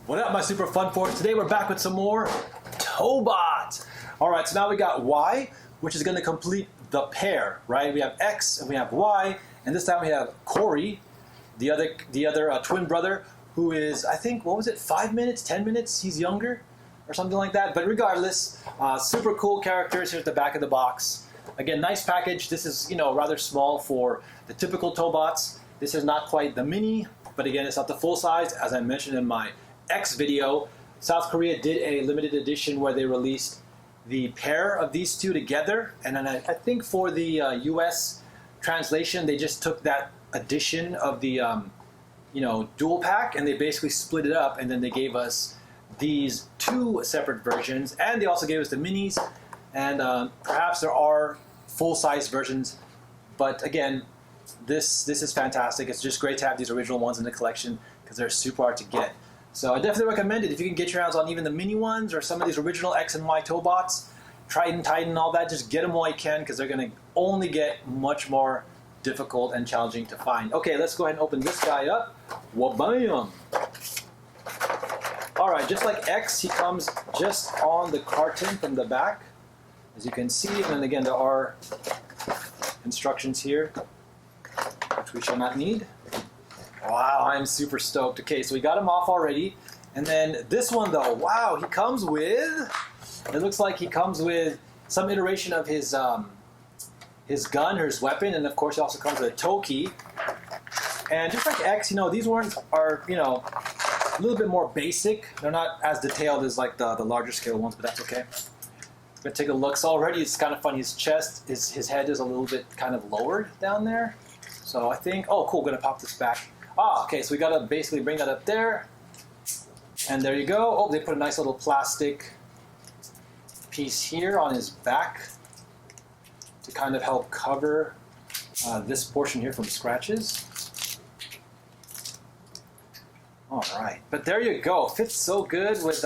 What up, my super fun force? Today we're back with some more Tobot. All right, so now we got Y, which is going to complete the pair, right? We have X and we have Y, and this time we have Corey, the other twin brother, who is, I think, what was it, 5 minutes, 10 minutes? He's younger or something like that. But regardless, super cool characters here at the back of the box. Again, nice package. This is, rather small for the typical Tobots. This is not quite the mini, but again, it's not the full size. As I mentioned in my X video, South Korea did a limited edition where they released the pair of these two together, and then I think for the US translation, they just took that edition of the dual pack and they basically split it up, and then they gave us these two separate versions, and they also gave us the minis, and perhaps there are full-size versions, but again, this is fantastic. It's just great to have these original ones in the collection because they're super hard to get. So I definitely recommend it if you can get your hands on even the mini ones or some of these original X and Y Tobots, Trident, Titan, all that. Just get them while you can because they're going to only get much more difficult and challenging to find. Okay, let's go ahead and open this guy up. Wabam! All right, just like X, he comes just on the carton from the back, as you can see. And then again, there are instructions here, which we shall not need. Wow, I'm super stoked. Okay, so we got him off already. And then this one though, wow, he comes with, it looks like he comes with some iteration of his gun or his weapon, and of course he also comes with a toe key. And just like X, these ones are, a little bit more basic. They're not as detailed as like the larger scale ones, but that's okay. I'm gonna take a look. So already it's kind of funny, his chest, his head is a little bit kind of lowered down there. So I think, oh cool, gonna pop this back. Ah, okay, so we gotta basically bring that up there. And there you go. Oh, they put a nice little plastic piece here on his back to kind of help cover this portion here from scratches. All right, but there you go. Fits so good with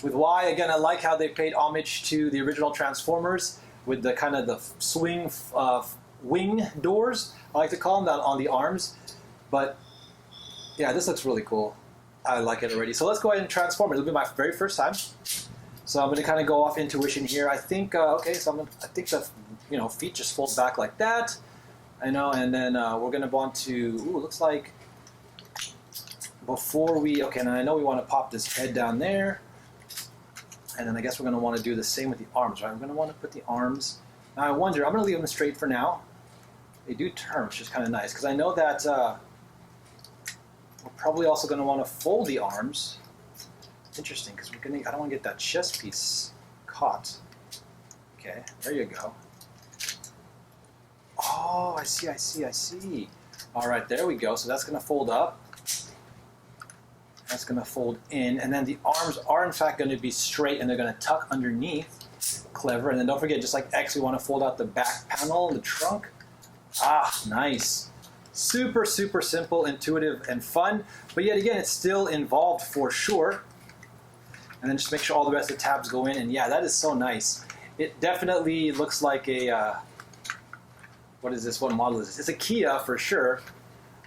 Y. Again, I like how they paid homage to the original Transformers with the kind of the swing wing doors, I like to call them, on the arms. But yeah, this looks really cool. I like it already. So let's go ahead and transform it. It'll be my very first time. So I'm going to kind of go off intuition here. I think okay. So I think the feet just fold back like that. I know, and then we're going to want to. Ooh, looks like before we. Okay, and I know we want to pop this head down there. And then I guess we're going to want to do the same with the arms, right? We're going to want to put the arms. Now I wonder. I'm going to leave them straight for now. They do turn, which is kind of nice because I know that we're probably also going to want to fold the arms. Interesting, because I don't want to get that chest piece caught. Okay, there you go. Oh, I see. All right, there we go. So that's going to fold up. That's going to fold in, and then the arms are in fact going to be straight, and they're going to tuck underneath. Clever. And then don't forget, just like X, we want to fold out the back panel, the trunk. Ah, nice. Super, super simple, intuitive, and fun. But yet again, it's still involved for sure. And then just make sure all the rest of the tabs go in. And yeah, that is so nice. It definitely looks like a, what is this? What model is this? It's a Kia for sure.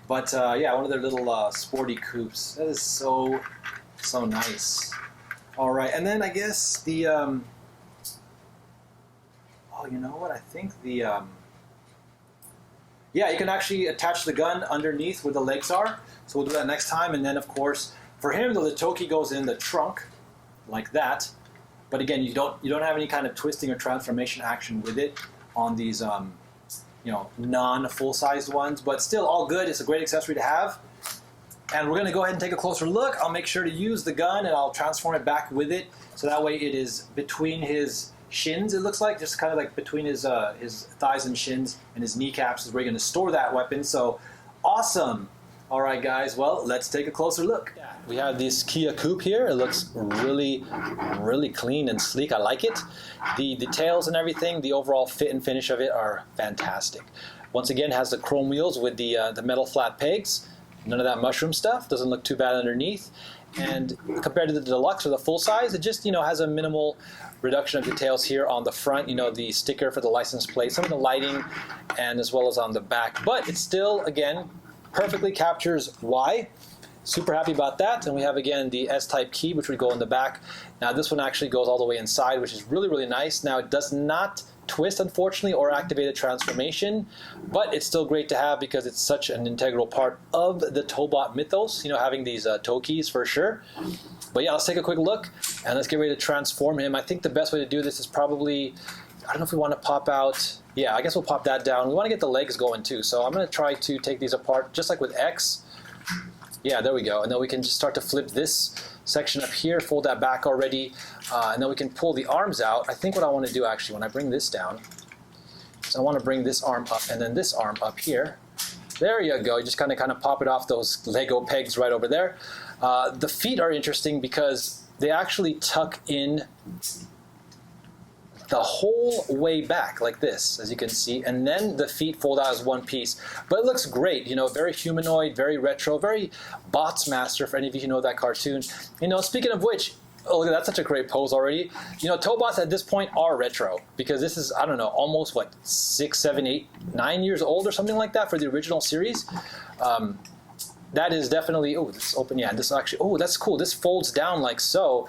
But yeah, one of their little sporty coupes. That is so, so nice. All right, and then I guess the, oh, you know what? I think the, yeah, you can actually attach the gun underneath where the legs are. So we'll do that next time. And then, of course, for him, though, the Toki goes in the trunk like that. But again, you don't have any kind of twisting or transformation action with it on these, non-full-sized ones. But still, all good. It's a great accessory to have. And we're going to go ahead and take a closer look. I'll make sure to use the gun, and I'll transform it back with it. So that way it is between his shins, it looks like, just kind of like between his thighs and shins, and his kneecaps is where you're going to store that weapon. So awesome. All right, guys, well, let's take a closer look. We have this Kia coupe here. It looks really, really clean and sleek. I like it. The details and everything, the overall fit and finish of it are fantastic. Once again, it has the chrome wheels with the metal flat pegs. None of that mushroom stuff. Doesn't look too bad underneath. And compared to the deluxe or the full size, it just has a minimal reduction of details here on the front. The sticker for the license plate, some of the lighting, and as well as on the back. But it still, again, perfectly captures Y. super happy about that. And we have again the S-type key, which would go in the back. Now this one actually goes all the way inside, which is really, really nice. Now it does not twist, unfortunately, or activate a transformation, but it's still great to have because it's such an integral part of the Tobot mythos, you know, having these toe keys for sure. But yeah, let's take a quick look and let's get ready to transform him. I think the best way to do this is probably, I don't know if we want to pop out, yeah, I guess we'll pop that down. We want to get the legs going too, so I'm going to try to take these apart just like with X. Yeah, there we go. And then we can just start to flip this section up here, fold that back already, and then we can pull the arms out. I think what I want to do actually when I bring this down is I want to bring this arm up and then this arm up here. There you go. You just kind of pop it off those Lego pegs right over there. The feet are interesting because they actually tuck in the whole way back like this, as you can see, and then the feet fold out as one piece. But it looks great, you know, very humanoid, very retro, very Bots Master for any of you who know that cartoon. You know, speaking of which, oh, look at that, such a great pose already. You know, Tobots at this point are retro because this is, I don't know, almost what, 6, 7, 8, 9 years old or something like that for the original series. That is definitely, oh, this is open, yeah, this actually, oh, that's cool. This folds down like so.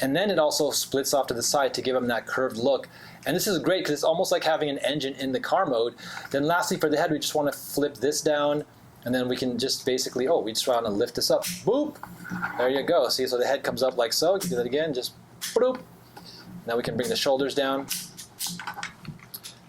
And then it also splits off to the side to give them that curved look. And this is great because it's almost like having an engine in the car mode. Then lastly, for the head, we just want to flip this down. And then we can just basically, oh, we just want to lift this up. Boop! There you go. See, so the head comes up like so. You can do that again, just boop. Now we can bring the shoulders down.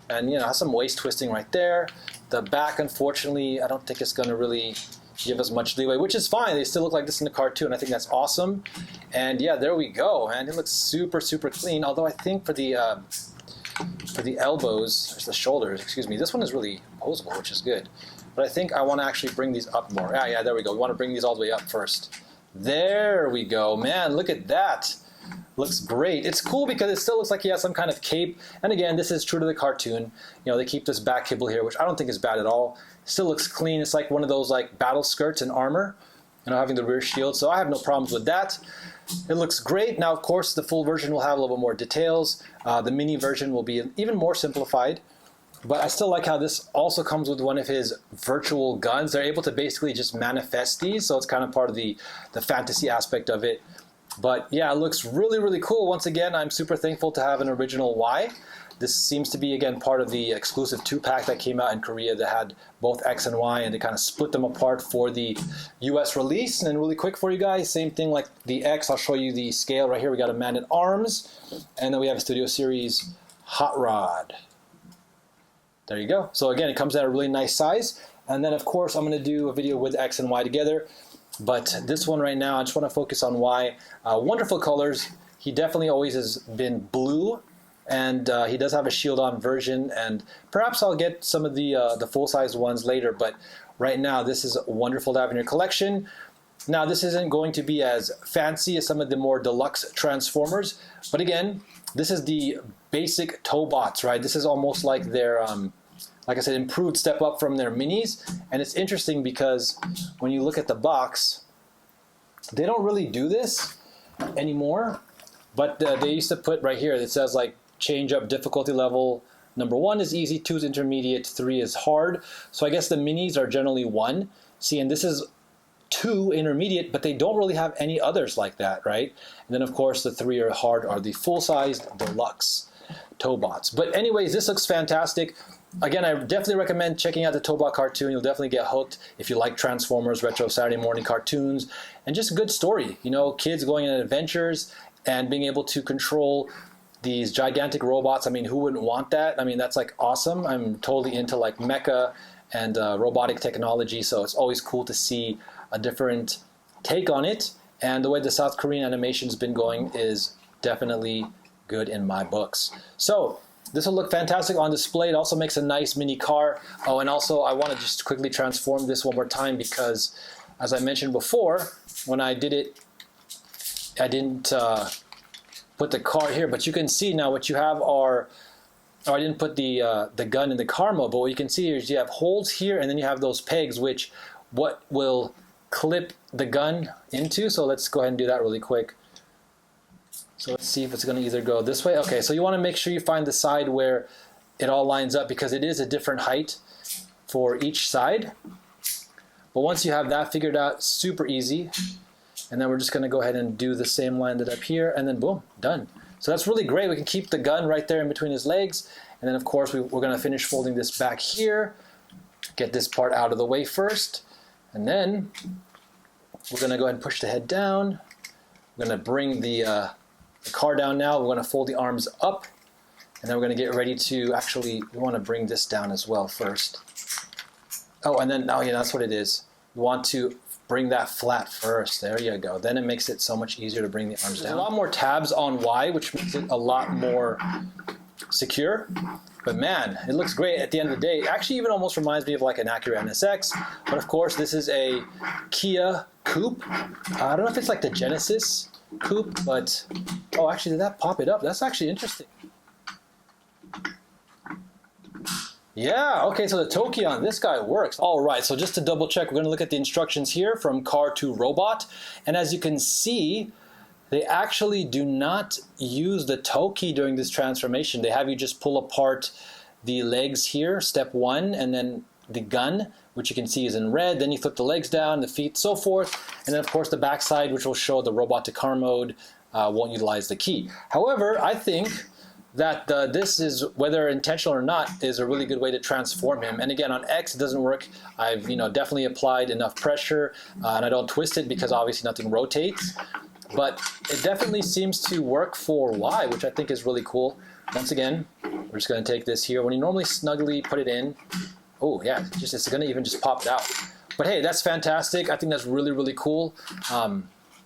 And, you know, have some waist twisting right there. The back, unfortunately, I don't think it's going to really give us much leeway, which is fine. They still look like this in the cartoon. I think that's awesome. And yeah, there we go. And it looks super, super clean. Although I think for the elbows, the shoulders, excuse me, this one is really posable, which is good. But I think I want to actually bring these up more. Yeah, there we go. We want to bring these all the way up first. There we go. Man, look at that. Looks great. It's cool because it still looks like he has some kind of cape. And again, this is true to the cartoon. You know, they keep this back kibble here, which I don't think is bad at all. Still looks clean. It's like one of those like battle skirts and armor, you know, having the rear shield. So I have no problems with that. It looks great. Now, of course, the full version will have a little bit more details. The mini version will be even more simplified. But I still like how this also comes with one of his virtual guns. They're able to basically just manifest these. So it's kind of part of the fantasy aspect of it. But yeah, it looks really, really cool. Once again, I'm super thankful to have an original Y. This seems to be, again, part of the exclusive 2-pack that came out in Korea that had both X and Y, and they kind of split them apart for the US release. And then really quick for you guys, same thing like the X. I'll show you the scale right here. We got a Man at Arms, and then we have a Studio Series Hot Rod. There you go. So again, it comes at a really nice size. And then, of course, I'm going to do a video with X and Y together. But this one right now, I just want to focus on Y. Wonderful colors. He definitely always has been blue. And he does have a shield-on version, and perhaps I'll get some of the full-size ones later, but right now this is wonderful to have in your collection. Now, this isn't going to be as fancy as some of the more deluxe Transformers, but again, this is the basic Tobots, right? This is almost like their, like I said, improved step up from their minis, and it's interesting because when you look at the box, they don't really do this anymore, but they used to put right here, it says like, change up difficulty level. Number 1 is easy, 2 is intermediate, 3 is hard. So I guess the minis are generally 1. See, and this is 2 intermediate, but they don't really have any others like that, right? And then of course the 3 are hard are the full-sized deluxe Tobots. But anyways, this looks fantastic. Again, I definitely recommend checking out the Tobot cartoon. You'll definitely get hooked if you like Transformers, retro Saturday morning cartoons, and just a good story. You know, kids going on adventures and being able to control these gigantic robots. I mean, who wouldn't want that? I mean, that's like awesome. I'm totally into like mecha and robotic technology, so it's always cool to see a different take on it. And the way the South Korean animation's been going is definitely good in my books. So this will look fantastic on display. It also makes a nice mini car. Oh, and also I want to just quickly transform this one more time because, as I mentioned before, when I did it, I didn't put the car here, but you can see now what you have are, I didn't put the gun in the car mode, but what you can see is you have holes here, and then you have those pegs, which what will clip the gun into. So let's go ahead and do that really quick. So let's see if it's going to either go this way. Okay, so you want to make sure you find the side where it all lines up because it is a different height for each side. But once you have that figured out, super easy. And then we're just gonna go ahead and do the same line that up here, and then boom, done. So that's really great. We can keep the gun right there in between his legs. And then of course we're gonna finish folding this back here, get this part out of the way first. And then we're gonna go ahead and push the head down. We're gonna bring the car down now. We're gonna fold the arms up. And then we're gonna get ready to actually, we wanna bring this down as well first. Oh, and then, oh yeah, that's what it is. You want to bring that flat first. There you go. Then it makes it so much easier to bring the arms down. There's a lot more tabs on Y, which makes it a lot more secure. But man, it looks great at the end of the day. It actually even almost reminds me of like an Acura NSX. But of course, this is a Kia Coupe. I don't know if it's like the Genesis Coupe, but oh, actually, did that pop it up? That's actually interesting. Yeah, okay, so the Toki on this guy works. All right, so just to double check, we're gonna look at the instructions here from car to robot. And as you can see, they actually do not use the Toki during this transformation. They have you just pull apart the legs here, step 1, and then the gun, which you can see is in red. Then you flip the legs down, the feet, so forth. And then of course the backside, which will show the robot to car mode, won't utilize the key. However, I think that this is, whether intentional or not, is a really good way to transform him. And again, on X, it doesn't work. I've definitely applied enough pressure, and I don't twist it because obviously nothing rotates. But it definitely seems to work for Y, which I think is really cool. Once again, we're just going to take this here. When you normally snugly put it in, oh yeah, it's going to even just pop it out. But hey, that's fantastic. I think that's really, really cool.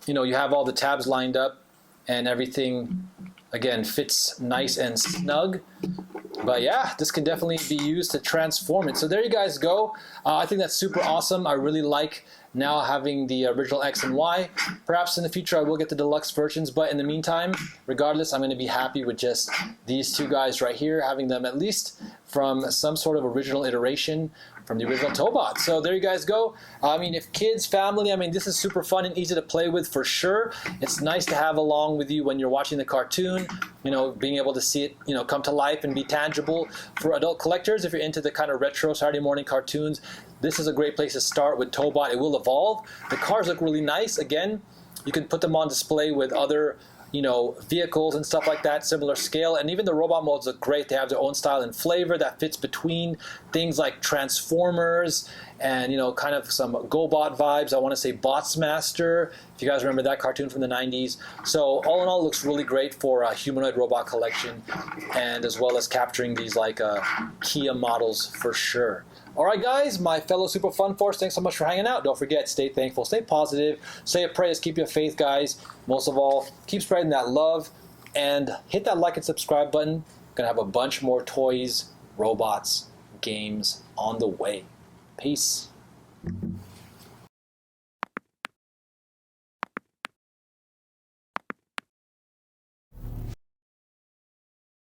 You have all the tabs lined up and everything, again, fits nice and snug. But yeah, this can definitely be used to transform it. So there you guys go. I think that's super awesome. I really like now having the original X and Y. Perhaps in the future I will get the deluxe versions, but in the meantime, regardless, I'm going to be happy with just these two guys right here, having them at least from some sort of original iteration from the original Tobot. So there you guys go. I mean, if kids, family, I mean, this is super fun and easy to play with for sure. It's nice to have along with you when you're watching the cartoon, being able to see it, come to life and be tangible. For adult collectors, if you're into the kind of retro Saturday morning cartoons, this is a great place to start with Tobot. It will evolve. The cars look really nice. Again, you can put them on display with other vehicles and stuff like that, similar scale. And even the robot modes look great. They have their own style and flavor that fits between things like Transformers and, kind of some GoBot vibes. I want to say Botsmaster, if you guys remember that cartoon from the 90s. So all in all, it looks really great for a humanoid robot collection, and as well as capturing these like Kia models for sure. All right, guys, my fellow Super Fun Force, thanks so much for hanging out. Don't forget, stay thankful, stay positive, say a prayer, keep your faith, guys. Most of all, keep spreading that love, and hit that like and subscribe button. Gonna have a bunch more toys, robots, games on the way. Peace.